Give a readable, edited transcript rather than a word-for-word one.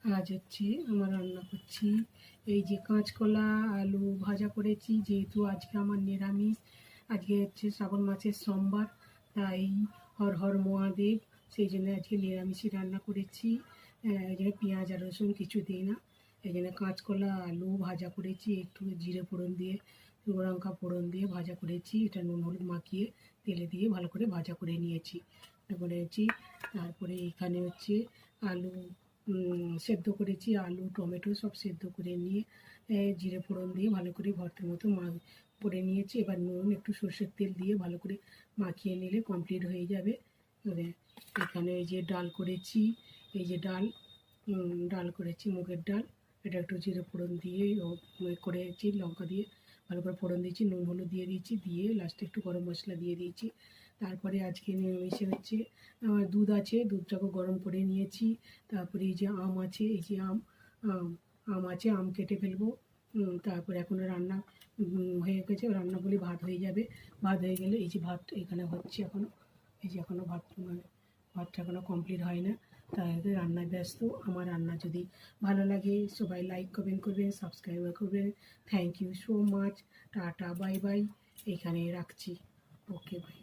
আজ হচ্ছে আমার রান্না করছি এই যে কাঁচকলা আলু ভাজা করেছি, যেহেতু আজকে আমার নিরামিষ। আজকে হচ্ছে শ্রাবণ মাসের সোমবার, তাই হর হর মহাদেব, সেই জন্য আজকে নিরামিষই রান্না করেছি। এই জন্য পেঁয়াজ আর রসুন কিছু দিই না। এই জন্য কাঁচকলা আলু ভাজা করেছি, একটু জিরে ফোড়ন দিয়ে শুকনো লঙ্কা ফোড়ন দিয়ে ভাজা করেছি। এটা নুন হলুদ মাখিয়ে তেলে দিয়ে ভালো করে ভাজা করে নিয়েছি করেছি। তারপরে এখানে হচ্ছে আলু সেদ্ধ করেছি, আলু টমেটো সব সেদ্ধ করে নিয়ে জিরে ফোড়ন দিয়ে ভালো করে ভর্তার মতো করে নিয়েছি। এবার নুন একটু সর্ষের তেল দিয়ে ভালো করে মাখিয়ে নিলে কমপ্লিট হয়ে যাবে। এখানে এই যে ডাল করেছি, এই যে ডাল করেছি মুগের ডাল। এটা একটু জিরে ফোড়ন দিয়ে করেছি, লঙ্কা দিয়ে ভালো করে ফোড়ন দিয়েছি, নুন হলুদ দিয়ে দিয়েছি, দিয়ে লাস্টে একটু গরম মশলা দিয়ে দিয়েছি। তারপরে আজকে নিরামিষে হচ্ছে আমার দুধ আছে, দুধটাকে গরম করে নিয়েছি। তারপরে এই যে আম আছে, এই যে আম আছে, আম কেটে ফেলবো। তারপরে এখনও রান্না হয়ে গেছে, রান্না বলে ভাত হয়ে যাবে। ভাত হয়ে গেলে এই যে ভাত এখানে হচ্ছে এখনও, এই যে এখনও ভাতটা এখনও কমপ্লিট হয় না, তাই রান্নায় ব্যস্ত। আমার রান্না যদি ভালো লাগে সবাই লাইক কমেন্ট করবেন, সাবস্ক্রাইব করবেন। Thank you so much. টাটা বাই বাই, এখানে রাখছি। Okay by.